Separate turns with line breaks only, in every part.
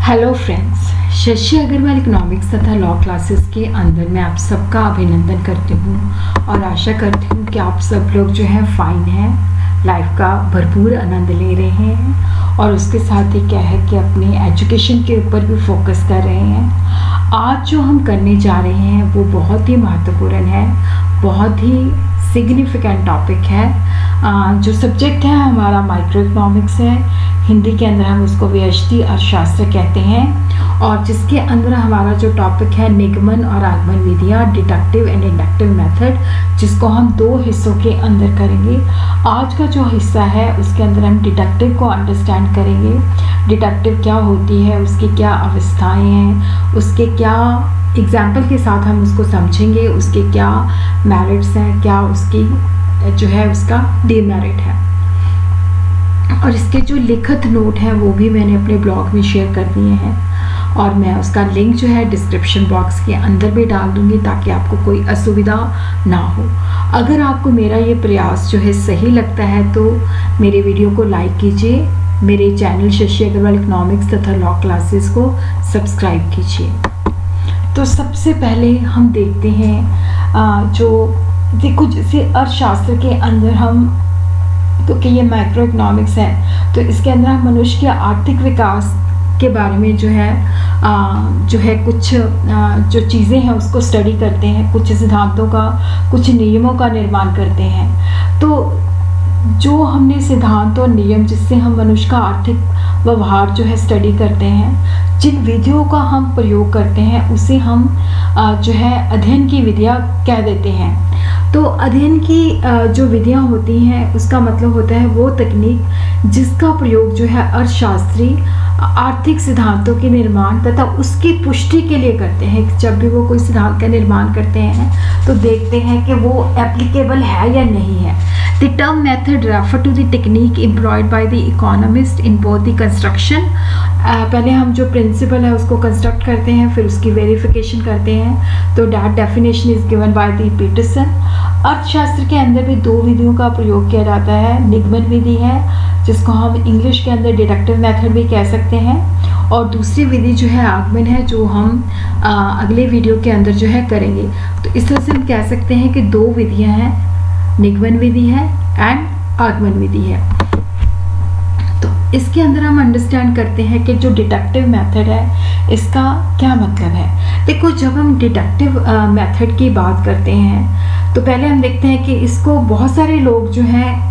Hello friends, Shashi Agarwal economics तथा law classes के अंदर मैं आप सबका अभिनंदन करती हूँ और आशा करती हूँ कि आप सब लोग जो है फाइन हैं, लाइफ का भरपूर आनंद ले रहे हैं और उसके साथ ही क्या है कि अपने एजुकेशन के ऊपर भी फोकस कर रहे हैं। आज जो हम करने जा रहे हैं वो बहुत ही महत्वपूर्ण है, बहुत ही सिग्निफिकेंट टॉपिक है। जो सब्जेक्ट है हमारा माइक्रो इकोनॉमिक्स है, हिंदी के अंदर हम उसको व्यष्टि अर्थशास्त्र कहते हैं, और जिसके अंदर हमारा जो टॉपिक है निगमन और आगमन विधियाँ, डिडक्टिव एंड इंडक्टिव मेथड, जिसको हम दो हिस्सों के अंदर करेंगे। आज का जो हिस्सा है उसके अंदर हम डिडक्टिव को अंडरस्टैंड करेंगे। डिडक्टिव क्या होती है, उसकी क्या अवस्थाएं हैं, उसके क्या एग्जाम्पल के साथ हम उसको समझेंगे, उसके क्या मेरिट्स हैं, क्या उसकी जो है उसका डीमेरिट है। और इसके जो लिखित नोट हैं वो भी मैंने अपने ब्लॉग में शेयर कर दिए हैं और मैं उसका लिंक जो है डिस्क्रिप्शन बॉक्स के अंदर भी डाल दूंगी ताकि आपको कोई असुविधा ना हो। अगर आपको मेरा ये प्रयास जो है सही लगता है तो मेरे वीडियो को लाइक कीजिए, मेरे चैनल शशि अग्रवाल इकोनॉमिक्स तथा लॉ क्लासेस को सब्सक्राइब कीजिए। तो सबसे पहले हम देखते हैं जो देखो, जैसे अर्थशास्त्र के अंदर हम, क्योंकि ये माइक्रो इकोनॉमिक्स है तो इसके अंदर हम मनुष्य के आर्थिक विकास के बारे में जो है कुछ जो चीज़ें हैं उसको स्टडी करते हैं, कुछ सिद्धांतों का, कुछ नियमों का निर्माण करते हैं। तो जो हमने सिद्धांत और नियम जिससे हम मनुष्य का आर्थिक व्यवहार जो है स्टडी करते हैं, जिन विधियों का हम प्रयोग करते हैं उसे हम जो है अध्ययन की विधियाँ कह देते हैं। तो अध्ययन की जो विधियाँ होती हैं उसका मतलब होता है वो तकनीक जिसका प्रयोग जो है अर्थशास्त्री आर्थिक सिद्धांतों के निर्माण तथा उसकी पुष्टि के लिए करते हैं। जब भी वो कोई सिद्धांत का निर्माण करते हैं तो देखते हैं कि वो एप्लीकेबल है या नहीं है। The term method refer to the technique employed by the economist in both the construction. पहले हम जो प्रिंसिपल है उसको कंस्ट्रक्ट करते हैं, फिर उसकी वेरिफिकेशन करते हैं। तो that definition is given by the Peterson. अर्थशास्त्र के अंदर भी दो विधियों का प्रयोग किया जाता है। निगमन विधि है जिसको हम इंग्लिश के अंदर डिडक्टिव मेथड भी कह सकते हैं, और दूसरी विधि जो है आगमन है, जो हम अगले वीडियो के अंदर जो है करेंगे। तो इस तरह से हम कह सकते हैं कि दो विधियां हैं, निगमन विधि है एंड आगमन विधि है। तो इसके अंदर हम अंडरस्टैंड करते हैं कि जो डिडक्टिव मेथड है इसका क्या मतलब है। देखो, जब हम डिडक्टिव मेथड की बात करते हैं तो पहले हम देखते हैं कि इसको बहुत सारे लोग जो हैं,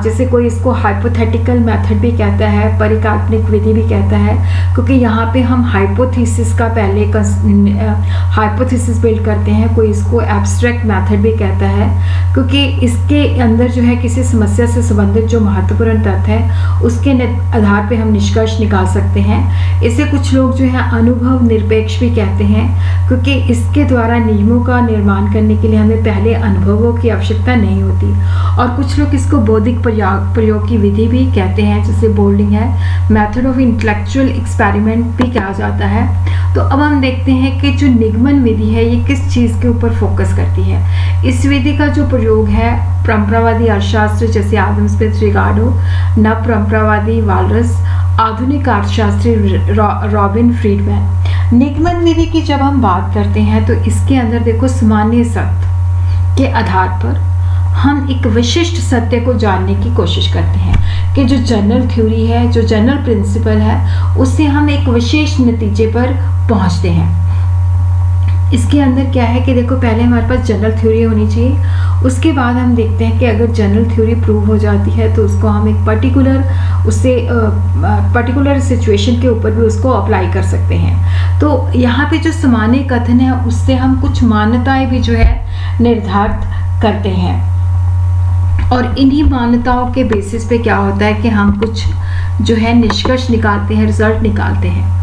जैसे कोई इसको हाइपोथेटिकल मेथड भी कहता है, परिकल्पनिक विधि भी कहता है, क्योंकि यहाँ पे हम हाइपोथेसिस का पहले हाइपोथेसिस बिल्ड करते हैं। कोई इसको एब्स्ट्रैक्ट मेथड भी कहता है क्योंकि इसके अंदर जो है किसी समस्या से संबंधित जो महत्वपूर्ण तथ्य है उसके आधार पे हम निष्कर्ष निकाल सकते हैं। इसे कुछ लोग जो है अनुभव निरपेक्ष भी कहते हैं क्योंकि इसके द्वारा नियमों का निर्माण करने के लिए हमें पहले अनुभवों की आवश्यकता नहीं होती। और कुछ लोग इसको बौद्धिक प्रयोग की विधि भी कहते हैं, जैसे बोल्डिंग है, मेथड ऑफ इंटेलेक्चुअल एक्सपेरिमेंट भी कहा जाता है। तो अब हम देखते हैं कि जो निगमन विधि है ये किस चीज़ के ऊपर फोकस करती है। इस विधि का जो प्रयोग है परंपरावादी अर्थशास्त्र जैसे आदम स्मिथ, रिगार्डो, नव परंपरावादी वालरस, आधुनिक अर्थशास्त्री रॉबिन फ्रीडमैन। निगमन विधि की जब हम बात करते हैं तो इसके अंदर देखो, सामान्य सत्य के आधार पर हम एक विशिष्ट सत्य को जानने की कोशिश करते हैं कि जो जनरल थ्योरी है, जो जनरल प्रिंसिपल है, उससे हम एक विशेष नतीजे पर पहुंचते हैं। इसके अंदर क्या है कि देखो, पहले हमारे पास जनरल थ्योरी होनी चाहिए, उसके बाद हम देखते हैं कि अगर जनरल थ्योरी प्रूव हो जाती है तो उसको हम एक पर्टिकुलर सिचुएशन के ऊपर भी उसको अप्लाई कर सकते हैं। तो यहाँ पे जो सामान्य कथन है उससे हम कुछ मान्यताएं भी जो है निर्धारित करते हैं, और इन्हीं मान्यताओं के बेसिस पे क्या होता है कि हम कुछ जो है निष्कर्ष निकालते हैं, रिजल्ट निकालते हैं।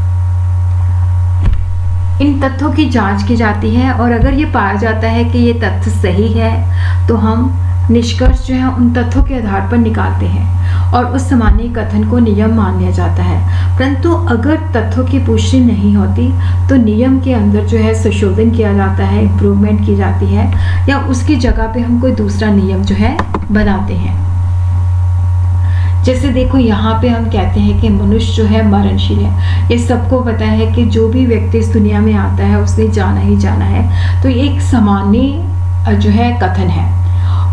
इन तथ्यों की जांच की जाती है और अगर ये पाया जाता है कि ये तथ्य सही है तो हम निष्कर्ष जो है उन तथ्यों के आधार पर निकालते हैं और उस सामान्य कथन को नियम मान लिया जाता है। परंतु अगर तथ्यों की पुष्टि नहीं होती तो नियम के अंदर जो है संशोधन किया जाता है, इम्प्रूवमेंट की जाती है, या उसकी जगह पे हम कोई दूसरा नियम जो है बनाते हैं। जैसे देखो यहाँ पे हम कहते हैं कि मनुष्य जो है मरणशील है। ये सबको पता है कि जो भी व्यक्ति इस दुनिया में आता है उसने जाना ही जाना है। तो ये एक सामान्य जो है कथन है,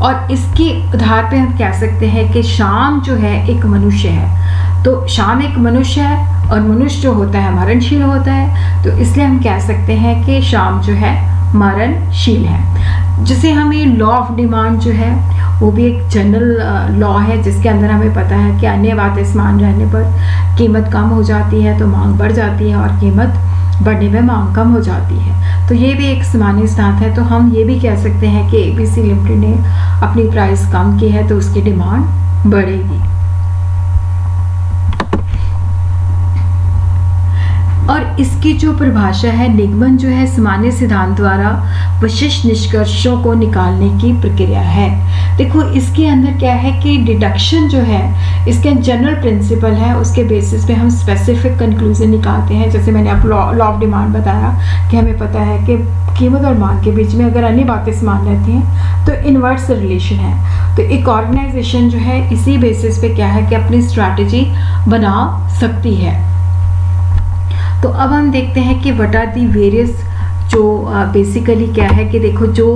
और इसके आधार पे हम कह सकते हैं कि शाम जो है एक मनुष्य है। तो शाम एक मनुष्य है और मनुष्य जो होता है मरणशील होता है, तो इसलिए हम कह सकते हैं कि शाम जो है मरणशील है। जिसे हमें लॉ ऑफ डिमांड जो है वो भी एक जनरल लॉ है, जिसके अंदर हमें पता है कि अन्य बातें समान रहने पर कीमत कम हो जाती है तो मांग बढ़ जाती है, और कीमत बढ़ने में मांग कम हो जाती है। तो ये भी एक सामान्य सिद्धांत है। तो हम ये भी कह सकते हैं कि ABC लिमिटेड ने अपनी प्राइस कम की है तो उसकी डिमांड बढ़ेगी। और इसकी जो परिभाषा है, निगमन जो है सामान्य सिद्धांत द्वारा विशिष्ट निष्कर्षों को निकालने की प्रक्रिया है। देखो इसके अंदर क्या है कि डिडक्शन जो है इसके जनरल प्रिंसिपल है, उसके बेसिस पे हम स्पेसिफिक कंक्लूजन निकालते हैं। जैसे मैंने आपको लॉ ऑफ डिमांड बताया कि हमें पता है कि कीमत और मांग के बीच में अगर अन्य बातें समान रहती हैं तो इनवर्स रिलेशन है। तो एक ऑर्गेनाइजेशन जो है इसी बेसिस पे क्या है कि अपनी स्ट्रैटेजी बना सकती है। तो अब हम देखते हैं कि व्हाट आर दी वेरियस जो बेसिकली क्या है कि देखो जो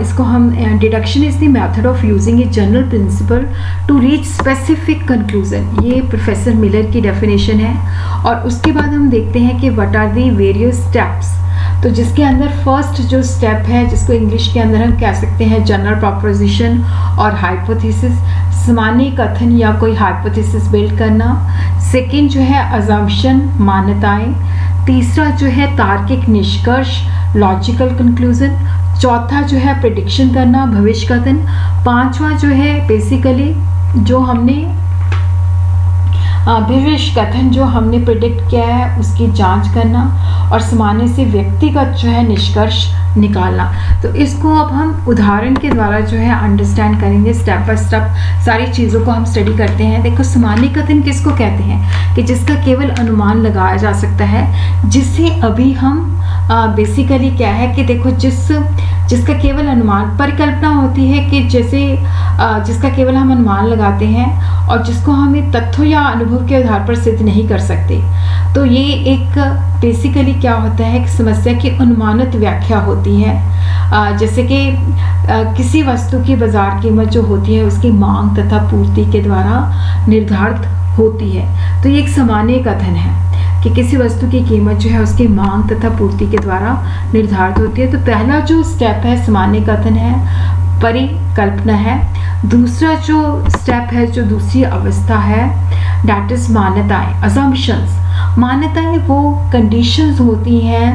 इसको हम deduction is the method of using a general principle to reach specific conclusion, ये प्रोफेसर मिलर की डेफिनेशन है। और उसके बाद हम देखते हैं कि what are the various steps, तो जिसके अंदर फर्स्ट जो स्टेप है जिसको इंग्लिश के अंदर हम कह सकते हैं जनरल प्रोपोजिशन और हाइपोथेसिस, सामान्य कथन या कोई हाइपोथेसिस बिल्ड करना। सेकंड जो है अजम्पशन, मान्यताएं। तीसरा जो है तार्किक निष्कर्ष, लॉजिकल कंक्लूजन। चौथा जो है प्रेडिक्शन करना, भविष्य कथन। पांचवा जो है बेसिकली जो हमने भविष्य कथन जो हमने प्रिडिक्ट किया है उसकी जांच करना, और सामान्य से व्यक्तिगत जो है निष्कर्ष निकालना। तो इसको अब हम उदाहरण के द्वारा जो है अंडरस्टैंड करेंगे, स्टेप बाय स्टेप सारी चीज़ों को हम स्टडी करते हैं। देखो सामान्य कथन किसको कहते हैं कि जिसका केवल अनुमान लगाया जा सकता है, जिसे अभी हम बेसिकली क्या है कि देखो जिसका केवल अनुमान, परिकल्पना होती है कि जैसे जिसका केवल हम अनुमान लगाते हैं और जिसको हमें तथ्यों या अनुभव के आधार पर सिद्ध नहीं कर सकते। तो ये एक बेसिकली क्या होता है कि समस्या की अनुमानित व्याख्या होती है। जैसे कि किसी वस्तु की बाजार कीमत जो होती है उसकी मांग तथा पूर्ति के द्वारा निर्धारित होती है। तो ये एक सामान्य कथन है कि किसी वस्तु की कीमत जो है उसकी मांग तथा पूर्ति के द्वारा निर्धारित होती है। तो पहला जो स्टेप है सामान्य कथन है, परिकल्पना है। दूसरा जो स्टेप है, जो दूसरी अवस्था है, दैट इज मान्यताएं, असम्पशंस। मान्यताएं वो कंडीशंस होती हैं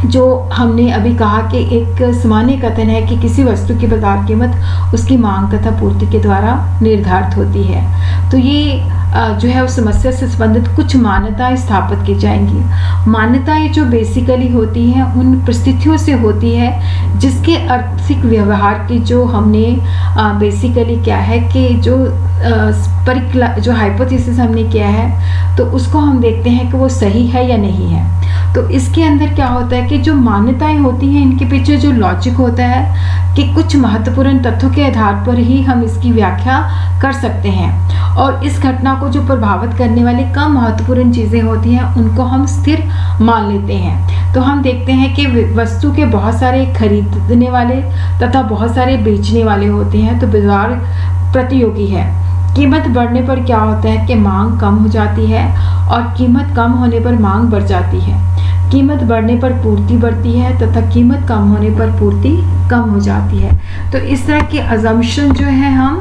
जो हमने अभी कहा कि एक सामान्य कथन है कि किसी वस्तु की बाजार कीमत उसकी मांग तथा पूर्ति के द्वारा निर्धारित होती है। तो ये जो है उस समस्या से संबंधित कुछ मान्यताएं स्थापित की जाएंगी। मान्यताएं जो बेसिकली होती हैं उन परिस्थितियों से होती है जिसके आर्थिक व्यवहार की जो हमने बेसिकली क्या है कि जो हाइपोथेसिस हमने किया है तो उसको हम देखते हैं कि वो सही है या नहीं है। तो इसके अंदर क्या होता है कि जो मान्यताएं होती हैं इनके पीछे जो लॉजिक होता है कि कुछ महत्वपूर्ण तथ्यों के आधार पर ही हम इसकी व्याख्या कर सकते हैं, और इस घटना को जो प्रभावित करने वाली कम महत्वपूर्ण चीज़ें होती हैं उनको हम स्थिर मान लेते हैं। तो हम देखते हैं कि वस्तु के बहुत सारे खरीदने वाले तथा बहुत सारे बेचने वाले होते हैं। तो बाजार प्रतियोगी है। कीमत बढ़ने पर क्या होता है कि मांग कम हो जाती है और कीमत कम होने पर मांग बढ़ जाती है। कीमत बढ़ने पर पूर्ति बढ़ती है तथा कीमत कम होने पर पूर्ति कम हो जाती है। तो इस तरह के अजम्पशन जो है हम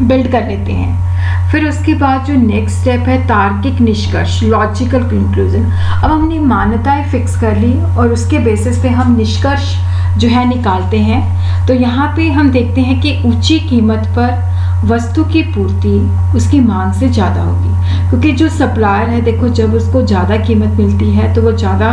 बिल्ड कर लेते हैं। फिर उसके बाद जो नेक्स्ट स्टेप है तार्किक निष्कर्ष, लॉजिकल कंक्लूजन। अब हमने मान्यताएं फिक्स कर ली और उसके बेसिस पे हम निष्कर्ष जो है निकालते हैं। तो यहाँ पे हम देखते हैं कि ऊंची कीमत पर वस्तु की पूर्ति उसकी मांग से ज़्यादा होगी, क्योंकि जो सप्लायर है देखो जब उसको ज़्यादा कीमत मिलती है तो वो ज़्यादा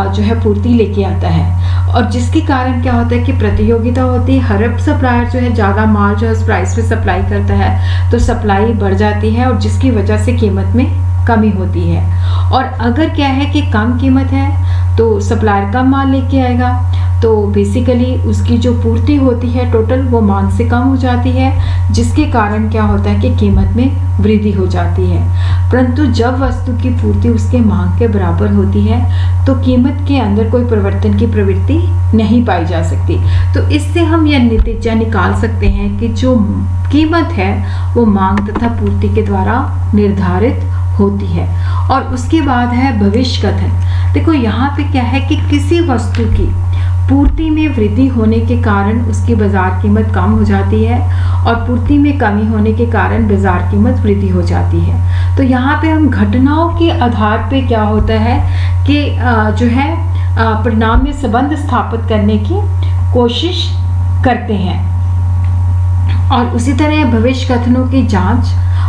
जो है पूर्ति लेके आता है, और जिसके कारण क्या होता है कि प्रतियोगिता होती है। हर सप्लायर जो है ज़्यादा माल जो है उस प्राइस पे सप्लाई करता है तो सप्लाई बढ़ जाती है और जिसकी वजह से कीमत में कमी होती है। और अगर क्या है कि कम कीमत है तो सप्लायर कम माल लेके आएगा, तो बेसिकली उसकी जो पूर्ति होती है टोटल वो मांग से कम हो जाती है, जिसके कारण क्या होता है कि कीमत में वृद्धि हो जाती है। परंतु जब वस्तु की पूर्ति उसके मांग के बराबर होती है तो कीमत के अंदर कोई परिवर्तन की प्रवृत्ति नहीं पाई जा सकती। तो इससे हम यह नतीजा निकाल सकते हैं कि जो कीमत है वो मांग तथा पूर्ति के द्वारा निर्धारित होती है। और उसके बाद है भविष्य कथन। देखो यहाँ पे क्या है कि किसी वस्तु की पूर्ति में वृद्धि होने के कारण उसकी बाजार कीमत कम हो जाती है और पूर्ति में कमी होने के कारण बाजार कीमत वृद्धि हो जाती है। तो यहाँ पे हम घटनाओं के आधार पे क्या होता है कि जो है परिणाम में संबंध स्थापित करने की कोशिश करते हैं। और उसी तरह भविष्य कथनों की जांच,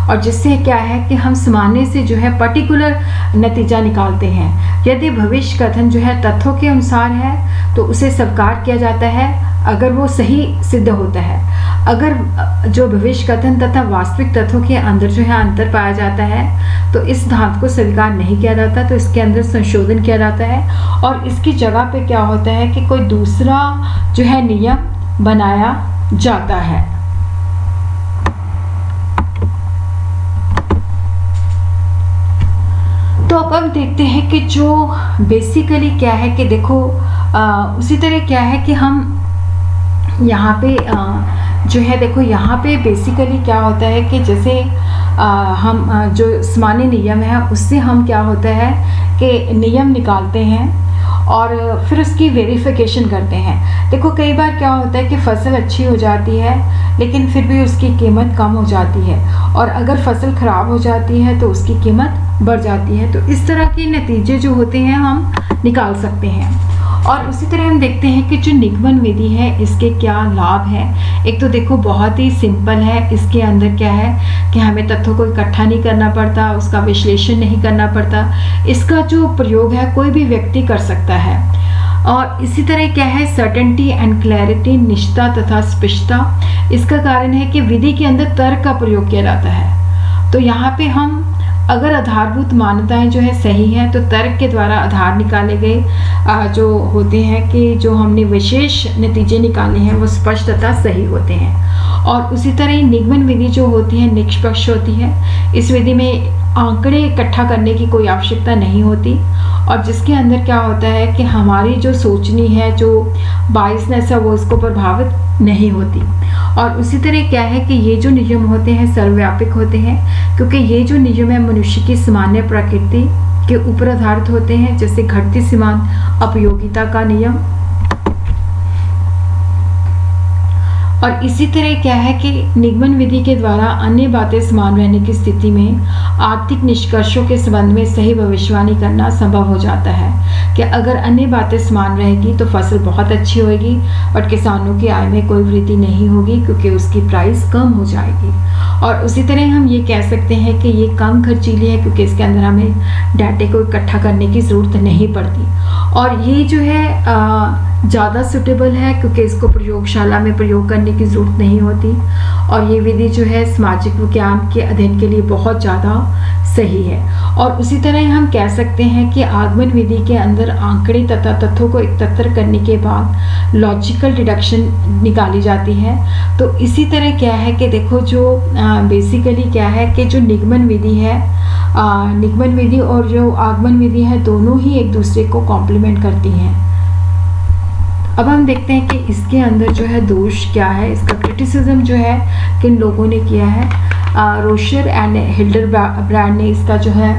और जिससे क्या है कि हम सामान्य से जो है पर्टिकुलर नतीजा निकालते हैं। यदि भविष्य कथन जो है तथ्यों के अनुसार है तो उसे स्वीकार किया जाता है अगर वो सही सिद्ध होता है। अगर जो भविष्य कथन तथा वास्तविक तथ्यों के अंदर जो है अंतर पाया जाता है तो इस सिद्धांत को स्वीकार नहीं किया जाता, तो इसके अंदर संशोधन किया जाता है और इसकी जगह पे क्या होता है कि कोई दूसरा जो है नियम बनाया जाता है। तो अब हम देखते हैं कि जो बेसिकली क्या है कि देखो उसी तरह क्या है कि हम यहाँ पे जो है देखो यहाँ पे बेसिकली क्या होता है कि जैसे हम जो सामान्य नियम है उससे हम क्या होता है कि नियम निकालते हैं और फिर उसकी वेरिफिकेशन करते हैं। देखो कई बार क्या होता है कि फसल अच्छी हो जाती है लेकिन फिर भी उसकी कीमत कम हो जाती है, और अगर फसल ख़राब हो जाती है तो उसकी कीमत बढ़ जाती है। तो इस तरह के नतीजे जो होते हैं हम निकाल सकते हैं। और उसी तरह हम देखते हैं कि जो निगमन विधि है इसके क्या लाभ हैं। एक तो देखो बहुत ही सिंपल है, इसके अंदर क्या है कि हमें तथ्यों को इकट्ठा नहीं करना पड़ता, उसका विश्लेषण नहीं करना पड़ता। इसका जो प्रयोग है कोई भी व्यक्ति कर सकता है। और इसी तरह क्या है सर्टेनिटी एंड क्लैरिटी, निश्चितता तथा स्पष्टता। इसका कारण है कि विधि के अंदर तर्क का प्रयोग किया जाता है। तो यहाँ पे हम अगर आधारभूत मान्यताएं जो है सही हैं तो तर्क के द्वारा आधार निकाले गए जो होते हैं कि जो हमने विशेष नतीजे निकाले हैं वो स्पष्ट तथा सही होते हैं। और उसी तरह निगमन विधि जो होती है निष्पक्ष होती है। इस विधि में आंकड़े इकट्ठा करने की कोई आवश्यकता नहीं होती और जिसके अंदर क्या होता है कि हमारी जो सोचनी है, जो बायसनेस है वो इसको प्रभावित नहीं होती। और उसी तरह क्या है कि ये जो नियम होते हैं सर्वव्यापक होते हैं, क्योंकि ये जो नियम है मनुष्य की सामान्य प्रकृति के ऊपर आधारित होते हैं, जैसे घटती सीमांत अपयोगिता का नियम। और इसी तरह क्या है कि निगमन विधि के द्वारा अन्य बातें समान रहने की स्थिति में आर्थिक निष्कर्षों के संबंध में सही भविष्यवाणी करना संभव हो जाता है कि अगर अन्य बातें समान रहेगी तो फसल बहुत अच्छी होगी और किसानों की आय में कोई वृद्धि नहीं होगी क्योंकि उसकी प्राइस कम हो जाएगी। और उसी तरह हम ये कह सकते हैं कि ये कम खर्चीली है क्योंकि इसके अंदर हमें डाटे को इकट्ठा करने की ज़रूरत नहीं पड़ती। और ये जो है ज़्यादा सूटेबल है क्योंकि इसको प्रयोगशाला में प्रयोग करने की ज़रूरत नहीं होती। और ये विधि जो है सामाजिक विज्ञान के अध्ययन के लिए बहुत ज़्यादा सही है। और उसी तरह हम कह सकते हैं कि आगमन विधि के अंदर आंकड़े तथा तथ्यों को एकत्र करने के बाद लॉजिकल डिडक्शन निकाली जाती है। तो इसी तरह क्या है कि देखो जो बेसिकली क्या है कि जो निगमन विधि है, निगमन विधि और जो आगमन विधि है दोनों ही एक दूसरे को कॉम्प्लीमेंट करती हैं। अब हम देखते हैं कि इसके अंदर जो है दोष क्या है, इसका क्रिटिसिज्म जो है किन लोगों ने किया है। रोशर एंड हिल्डरब्रांड ने इसका जो है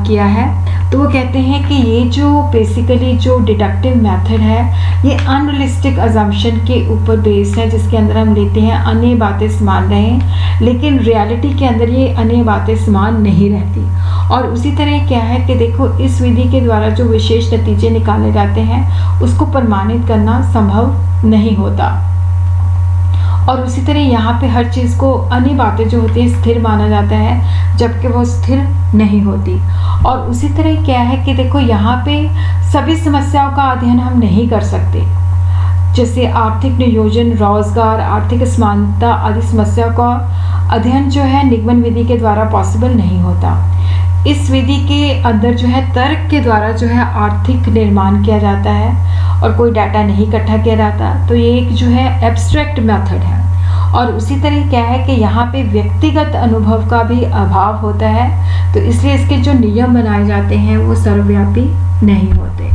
किया है। तो वो कहते हैं कि ये जो बेसिकली जो डिडक्टिव मेथड है ये अनरियलिस्टिक अजम्पशन के ऊपर बेस है, जिसके अंदर हम लेते हैं अन्य बातें समान रहें लेकिन रियलिटी के अंदर ये अन्य बातें समान नहीं रहती। और उसी तरह क्या है कि देखो इस विधि के द्वारा जो विशेष नतीजे निकाले जाते हैं उसको प्रमाणित करना संभव नहीं होता। और उसी तरह यहाँ पे हर चीज़ को अन्य बातें जो होती हैं स्थिर माना जाता है जबकि वो स्थिर नहीं होती। और उसी तरह क्या है कि देखो यहाँ पे सभी समस्याओं का अध्ययन हम नहीं कर सकते, जैसे आर्थिक नियोजन, रोजगार, आर्थिक असमानता आदि समस्याओं का अध्ययन जो है निगमन विधि के द्वारा पॉसिबल नहीं होता। इस विधि के अंदर जो है तर्क के द्वारा जो है आर्थिक निर्माण किया जाता है और कोई डाटा नहीं इकट्ठा किया जाता। तो ये एक जो है एब्स्ट्रैक्ट मेथड है। और उसी तरह क्या है कि यहाँ पे व्यक्तिगत अनुभव का भी अभाव होता है, तो इसलिए इसके जो नियम बनाए जाते हैं वो सर्वव्यापी नहीं होते।